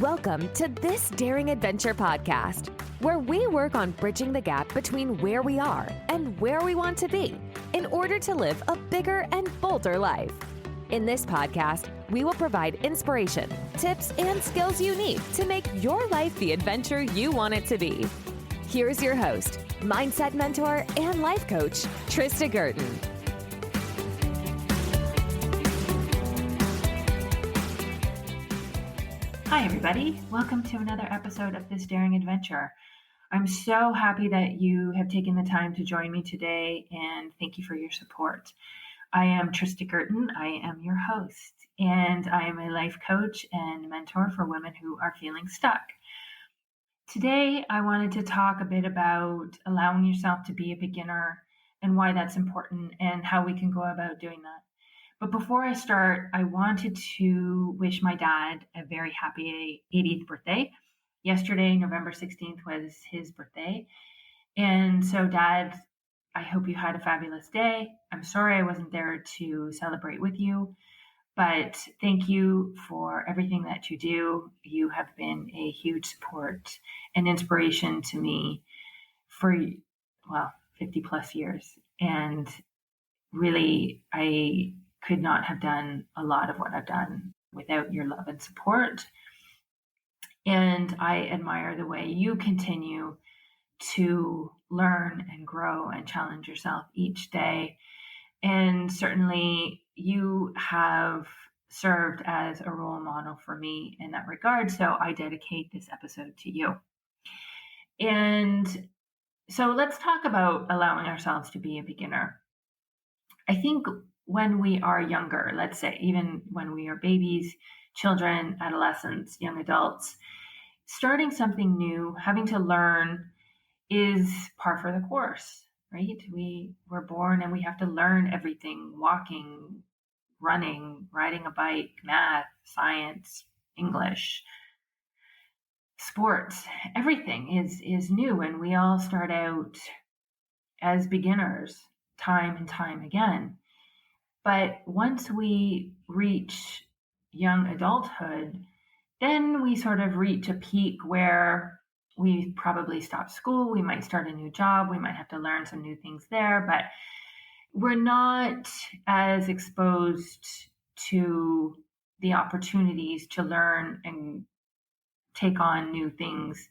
Welcome to This Daring Adventure podcast, where we work on bridging the gap between where we are and where we want to be in order to live a bigger and bolder life. In this podcast, we will provide inspiration, tips, and skills you need to make your life the adventure you want it to be. Here's your host, mindset mentor, and life coach, Trista Girton. Hi, everybody. Welcome to another episode of This Daring Adventure. I'm so happy that you have taken the time to join me today, and thank you for your support. I am Trista Girton. I am your host, and I am a life coach and mentor for women who are feeling stuck. Today, I wanted to talk a bit about allowing yourself to be a beginner and why that's important and how we can go about doing that. But before I start, I wanted to wish my dad a very happy 80th birthday. Yesterday, November 16th, was his birthday. And so, Dad, I hope you had a fabulous day. I'm sorry I wasn't there to celebrate with you, but thank you for everything that you do. You have been a huge support and inspiration to me for, 50 plus years. And really, I could not have done a lot of what I've done without your love and support. And I admire the way you continue to learn and grow and challenge yourself each day. And certainly you have served as a role model for me in that regard. So I dedicate this episode to you. And so let's talk about allowing ourselves to be a beginner. I think when we are younger, let's say even when we are babies, children, adolescents, young adults, starting something new, having to learn is par for the course, right? We're born and we have to learn everything: walking, running, riding a bike, math, science, English, sports. Everything is new, and we all start out as beginners time and time again. But once we reach young adulthood, then we sort of reach a peak where we probably stop school, we might start a new job, we might have to learn some new things there, but we're not as exposed to the opportunities to learn and take on new things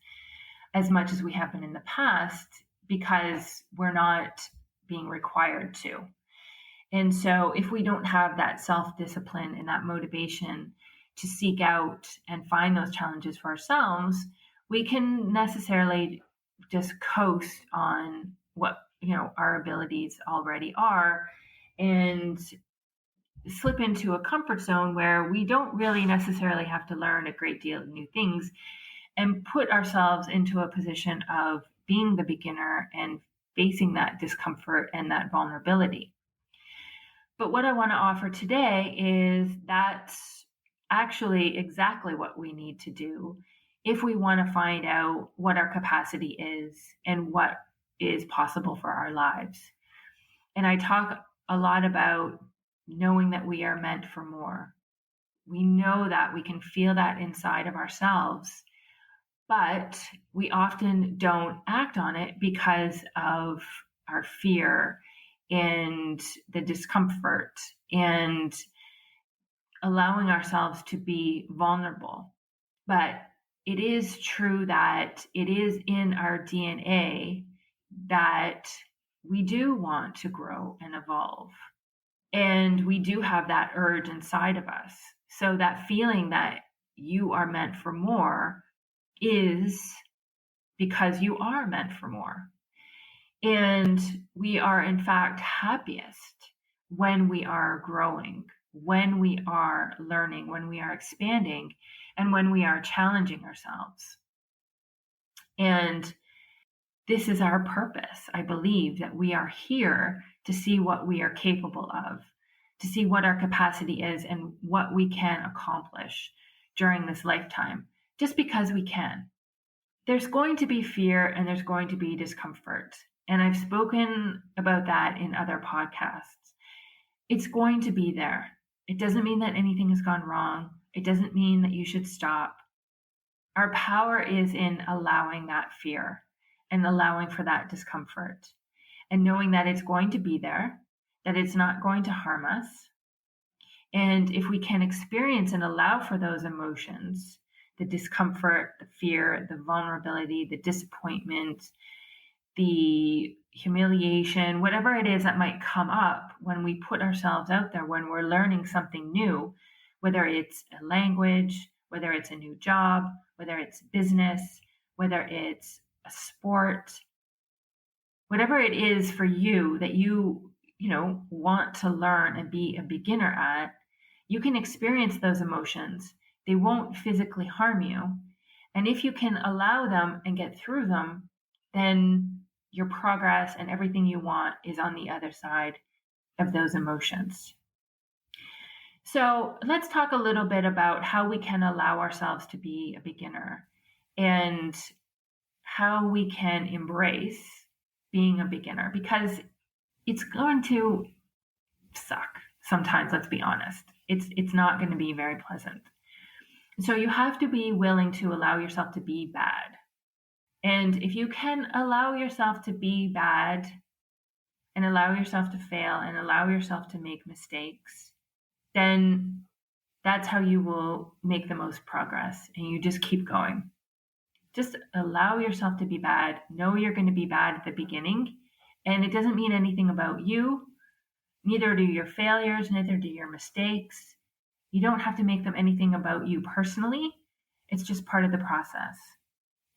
as much as we have been in the past, because we're not being required to. And so if we don't have that self-discipline and that motivation to seek out and find those challenges for ourselves, we can necessarily just coast on what, our abilities already are and slip into a comfort zone where we don't really necessarily have to learn a great deal of new things and put ourselves into a position of being the beginner and facing that discomfort and that vulnerability. But what I want to offer today is that's actually exactly what we need to do if we want to find out what our capacity is and what is possible for our lives. And I talk a lot about knowing that we are meant for more. We know that, we can feel that inside of ourselves, but we often don't act on it because of our fear and the discomfort and allowing ourselves to be vulnerable. But it is true that it is in our DNA that we do want to grow and evolve. And we do have that urge inside of us. So that feeling that you are meant for more is because you are meant for more. And we are, in fact, happiest when we are growing, when we are learning, when we are expanding, and when we are challenging ourselves. And this is our purpose. I believe that we are here to see what we are capable of, to see what our capacity is and what we can accomplish during this lifetime, just because we can. There's going to be fear and there's going to be discomfort. And I've spoken about that in other podcasts. It's going to be there. It doesn't mean that anything has gone wrong. It doesn't mean that you should stop. Our power is in allowing that fear and allowing for that discomfort and knowing that it's going to be there, that it's not going to harm us. And if we can experience and allow for those emotions, the discomfort, the fear, the vulnerability, the disappointment, the humiliation, whatever it is that might come up when we put ourselves out there, when we're learning something new, whether it's a language, whether it's a new job, whether it's business, whether it's a sport, whatever it is for you that you want to learn and be a beginner at, you can experience those emotions. They won't physically harm you. And if you can allow them and get through them, then your progress and everything you want is on the other side of those emotions. So let's talk a little bit about how we can allow ourselves to be a beginner and how we can embrace being a beginner, because it's going to suck sometimes, let's be honest. It's not going to be very pleasant. So you have to be willing to allow yourself to be bad. And if you can allow yourself to be bad and allow yourself to fail and allow yourself to make mistakes, then that's how you will make the most progress. And you just keep going. Just allow yourself to be bad. Know you're going to be bad at the beginning. And it doesn't mean anything about you. Neither do your failures, neither do your mistakes. You don't have to make them anything about you personally. It's just part of the process.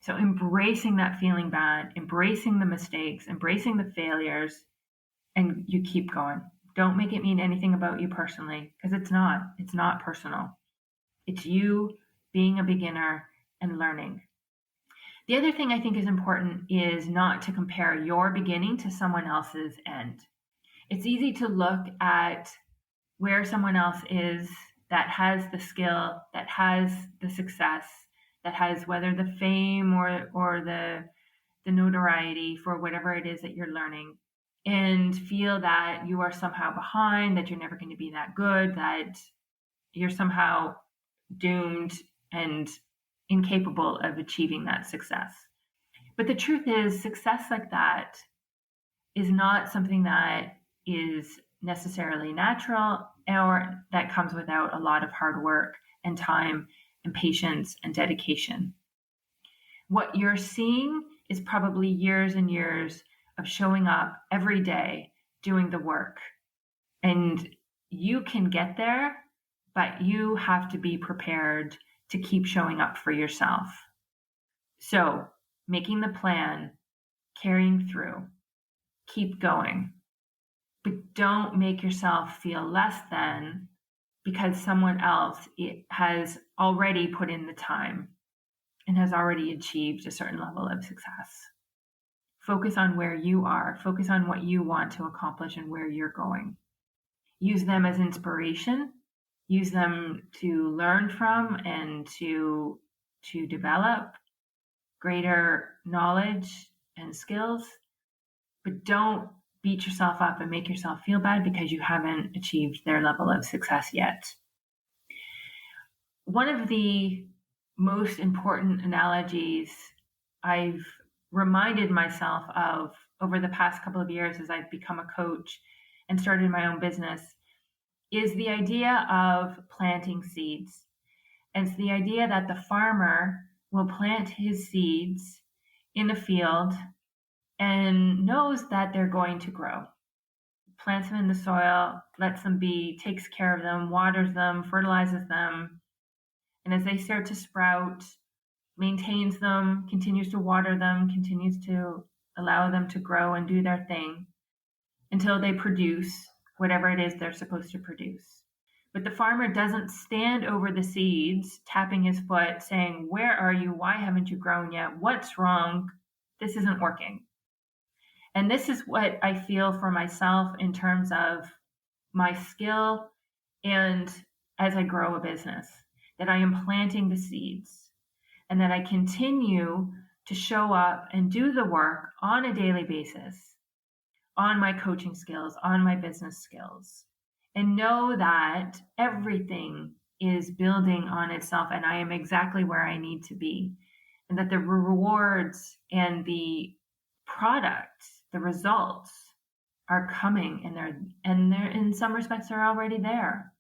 So embracing that feeling bad, embracing the mistakes, embracing the failures, and you keep going. Don't make it mean anything about you personally, because it's not personal. It's you being a beginner and learning. The other thing I think is important is not to compare your beginning to someone else's end. It's easy to look at where someone else is that has the skill, that has the success, that has whether the fame or the notoriety for whatever it is that you're learning, and feel that you are somehow behind, that you're never going to be that good, that you're somehow doomed and incapable of achieving that success. But the truth is, success like that is not something that is necessarily natural or that comes without a lot of hard work and time and patience and dedication. What you're seeing is probably years and years of showing up every day, doing the work. And you can get there, but you have to be prepared to keep showing up for yourself. So making the plan, carrying through, keep going. But don't make yourself feel less than because someone else has already put in the time and has already achieved a certain level of success. Focus on where you are. Focus on what you want to accomplish and where you're going. Use them as inspiration. Use them to learn from and to develop greater knowledge and skills. But don't beat yourself up and make yourself feel bad because you haven't achieved their level of success yet. One of the most important analogies I've reminded myself of over the past couple of years as I've become a coach and started my own business is the idea of planting seeds. And it's the idea that the farmer will plant his seeds in a field and knows that they're going to grow. Plants them in the soil, lets them be, takes care of them, waters them, fertilizes them. And as they start to sprout, maintains them, continues to water them, continues to allow them to grow and do their thing until they produce whatever it is they're supposed to produce. But the farmer doesn't stand over the seeds, tapping his foot, saying, "Where are you? Why haven't you grown yet? What's wrong? This isn't working." And this is what I feel for myself in terms of my skill and as I grow a business, that I am planting the seeds and that I continue to show up and do the work on a daily basis on my coaching skills, on my business skills, and know that everything is building on itself and I am exactly where I need to be. And that the rewards and the product, the results are coming and they're in some respects they're already there.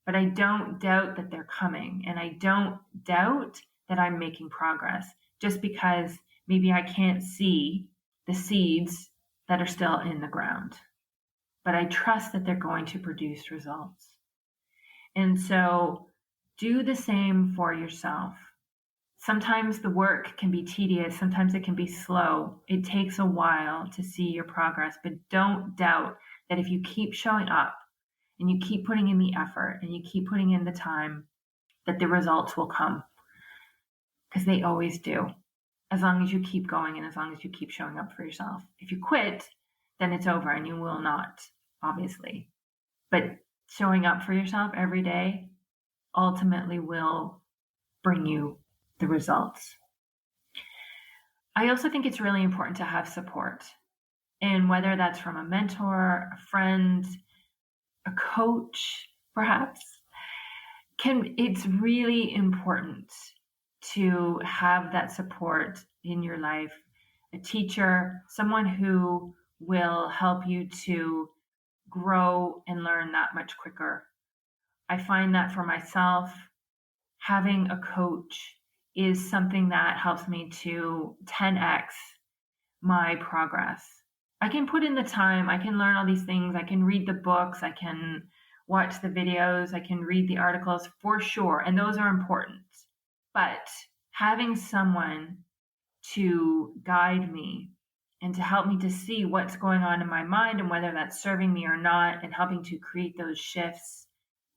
But I don't doubt that they're coming, and I don't doubt that I'm making progress just because maybe I can't see the seeds that are still in the ground. But I trust that they're going to produce results. And so do the same for yourself. Sometimes the work can be tedious, sometimes it can be slow. It takes a while to see your progress, but don't doubt that if you keep showing up and you keep putting in the effort and you keep putting in the time, that the results will come. Because they always do, as long as you keep going and as long as you keep showing up for yourself. If you quit, then it's over and you will not, obviously. But showing up for yourself every day ultimately will bring you the results. I also think it's really important to have support. And whether that's from a mentor, a friend, a coach, perhaps, it's really important to have that support in your life. A teacher, someone who will help you to grow and learn that much quicker. I find that for myself, having a coach is something that helps me to 10x my progress. I can put in the time, I can learn all these things, I can read the books, I can watch the videos, I can read the articles for sure, and those are important. But having someone to guide me and to help me to see what's going on in my mind and whether that's serving me or not, and helping to create those shifts,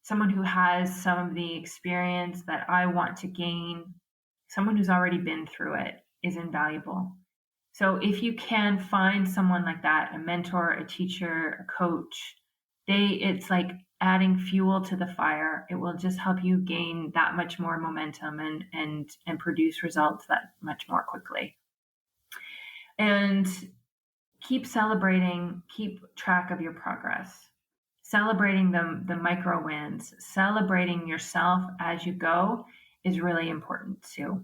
someone who has some of the experience that I want to gain, someone who's already been through it, is invaluable. So if you can find someone like that, a mentor, a teacher, a coach, it's like adding fuel to the fire. It will just help you gain that much more momentum and produce results that much more quickly. And keep celebrating, keep track of your progress. Celebrating the micro wins, celebrating yourself as you go is really important too.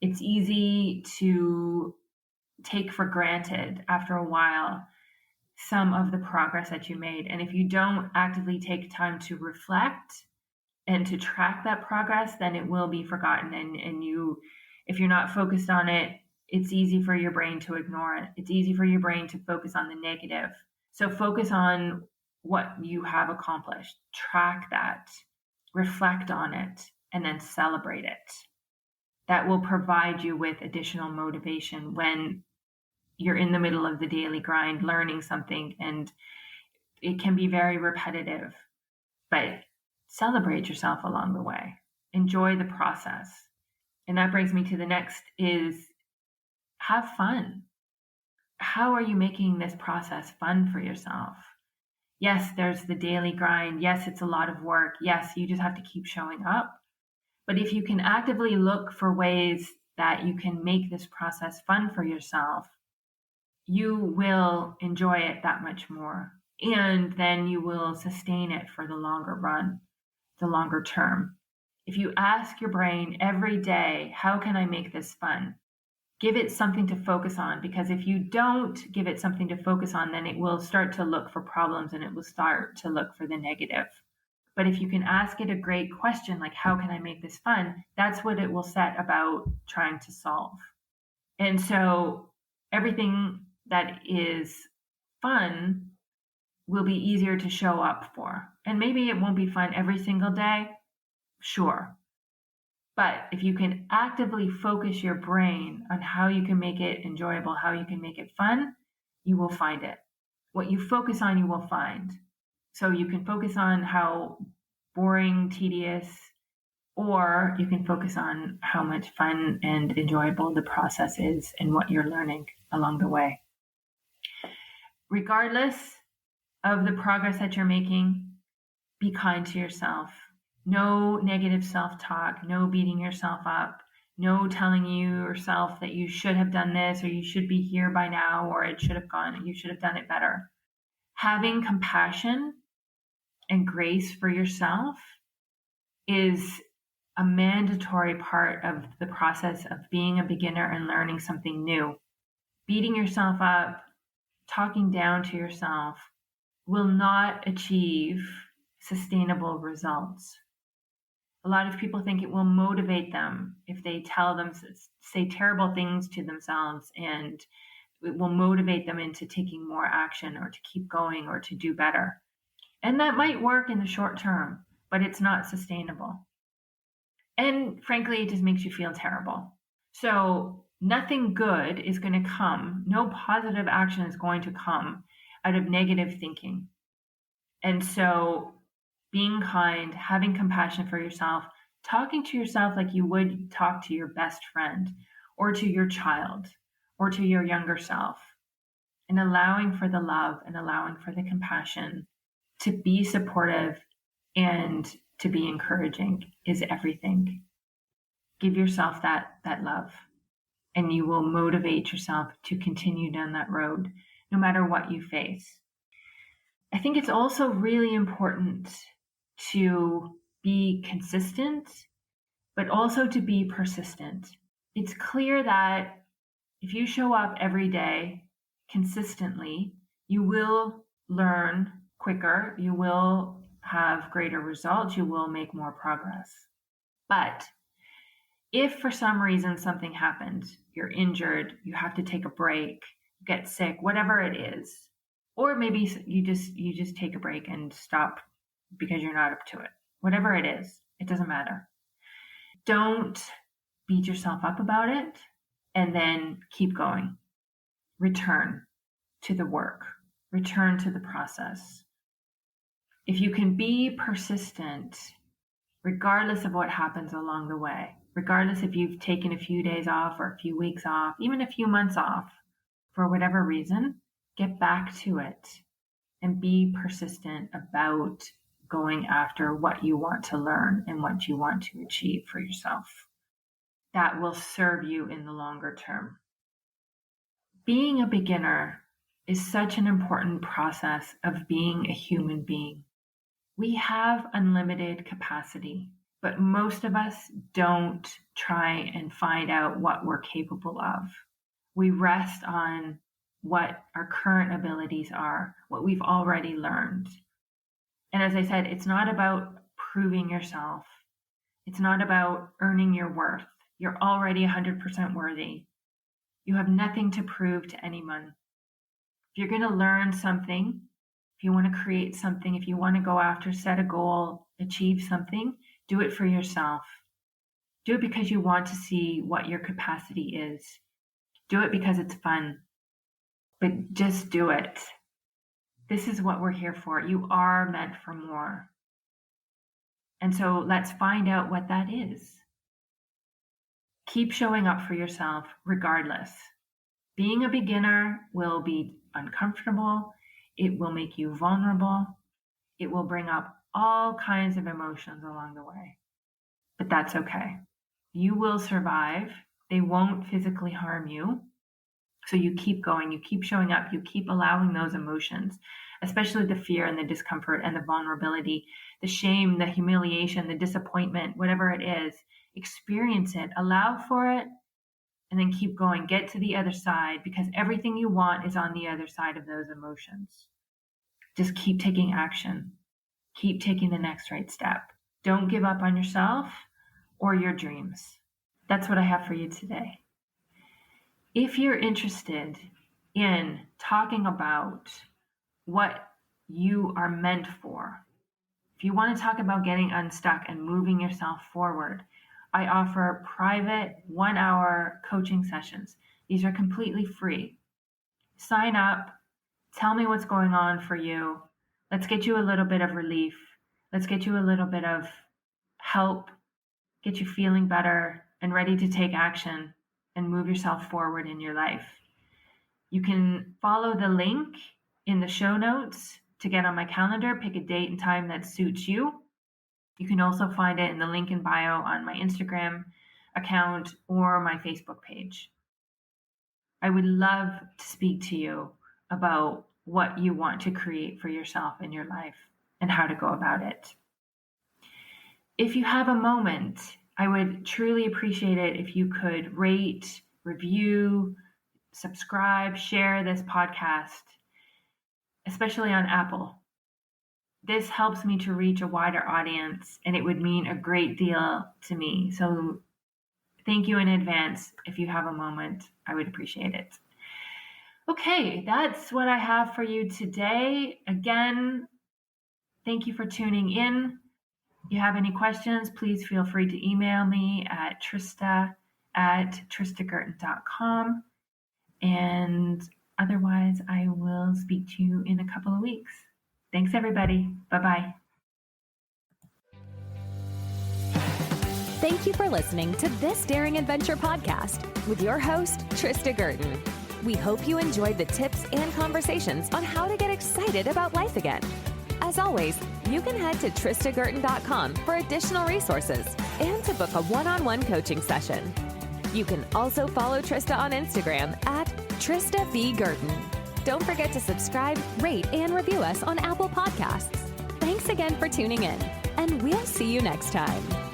It's easy to take for granted after a while some of the progress that you made. And if you don't actively take time to reflect and to track that progress, then it will be forgotten. And if you're not focused on it, it's easy for your brain to ignore it. It's easy for your brain to focus on the negative. So focus on what you have accomplished, track that, reflect on it, and then celebrate it. That will provide you with additional motivation when you're in the middle of the daily grind, learning something, and it can be very repetitive, but celebrate yourself along the way. Enjoy the process. And that brings me to the next is have fun. How are you making this process fun for yourself? Yes, there's the daily grind. Yes, it's a lot of work. Yes, you just have to keep showing up. But if you can actively look for ways that you can make this process fun for yourself, you will enjoy it that much more. And then you will sustain it for the longer run, the longer term. If you ask your brain every day, how can I make this fun? Give it something to focus on, because if you don't give it something to focus on, then it will start to look for problems and it will start to look for the negative. But if you can ask it a great question, like, how can I make this fun? That's what it will set about trying to solve. And so everything that is fun will be easier to show up for. And maybe it won't be fun every single day, sure. But if you can actively focus your brain on how you can make it enjoyable, how you can make it fun, you will find it. What you focus on, you will find. So you can focus on how boring, tedious, or you can focus on how much fun and enjoyable the process is and what you're learning along the way. Regardless of the progress that you're making, be kind to yourself. No negative self-talk, no beating yourself up, no telling yourself that you should have done this or you should be here by now or it should have gone, you should have done it better. Having compassion and grace for yourself is a mandatory part of the process of being a beginner and learning something new. Beating yourself up, talking down to yourself will not achieve sustainable results. A lot of people think it will motivate them if they say terrible things to themselves, and it will motivate them into taking more action or to keep going or to do better. And that might work in the short term, but it's not sustainable. And frankly, it just makes you feel terrible. So nothing good is going to come, no positive action is going to come out of negative thinking. And so being kind, having compassion for yourself, talking to yourself like you would talk to your best friend or to your child or to your younger self, and allowing for the love and allowing for the compassion to be supportive and to be encouraging is everything. Give yourself that love, and you will motivate yourself to continue down that road no matter what you face. I think it's also really important to be consistent, but also to be persistent. It's clear that if you show up every day consistently, you will learn quicker, you will have greater results, you will make more progress. But if for some reason something happens, you're injured, you have to take a break, get sick, whatever it is, or maybe you just take a break and stop because you're not up to it. Whatever it is, it doesn't matter. Don't beat yourself up about it, and then keep going. Return to the work. Return to the process. If you can be persistent, regardless of what happens along the way, regardless if you've taken a few days off or a few weeks off, even a few months off, for whatever reason, get back to it and be persistent about going after what you want to learn and what you want to achieve for yourself. That will serve you in the longer term. Being a beginner is such an important process of being a human being. We have unlimited capacity, but most of us don't try and find out what we're capable of. We rest on what our current abilities are, what we've already learned. And as I said, it's not about proving yourself. It's not about earning your worth. You're already 100% worthy. You have nothing to prove to anyone. If you're going to learn something, if you want to create something, if you want to go after, set a goal, achieve something, do it for yourself. Do it because you want to see what your capacity is. Do it because it's fun. But just do it. This is what we're here for. You are meant for more. And so let's find out what that is. Keep showing up for yourself regardless. Being a beginner will be uncomfortable. It will make you vulnerable. It will bring up all kinds of emotions along the way. But that's okay. You will survive. They won't physically harm you. So you keep going, you keep showing up, you keep allowing those emotions, especially the fear and the discomfort and the vulnerability, the shame, the humiliation, the disappointment, whatever it is. Experience it, allow for it, and then keep going. Get to the other side, because everything you want is on the other side of those emotions. Just keep taking action. Keep taking the next right step. Don't give up on yourself or your dreams. That's what I have for you today. If you're interested in talking about what you are meant for, if you want to talk about getting unstuck and moving yourself forward, I offer private 1-hour coaching sessions. These are completely free. Sign up. Tell me what's going on for you. Let's get you a little bit of relief. Let's get you a little bit of help, get you feeling better and ready to take action and move yourself forward in your life. You can follow the link in the show notes to get on my calendar, pick a date and time that suits you. You can also find it in the link in bio on my Instagram account or my Facebook page. I would love to speak to you about what you want to create for yourself in your life and how to go about it. If you have a moment, I would truly appreciate it if you could rate, review, subscribe, share this podcast, especially on Apple. This helps me to reach a wider audience, and it would mean a great deal to me. So thank you in advance. If you have a moment, I would appreciate it. Okay, that's what I have for you today. Again, thank you for tuning in. If you have any questions, please feel free to email me at trista@tristagurton.com. And otherwise, I will speak to you in a couple of weeks. Thanks, everybody. Bye-bye. Thank you for listening to This Daring Adventure podcast with your host, Trista Gurton. We hope you enjoyed the tips and conversations on how to get excited about life again. As always, you can head to tristagurton.com for additional resources and to book a one-on-one coaching session. You can also follow Trista on Instagram at Trista V. Gurton. Don't forget to subscribe, rate, and review us on Apple Podcasts. Thanks again for tuning in, and we'll see you next time.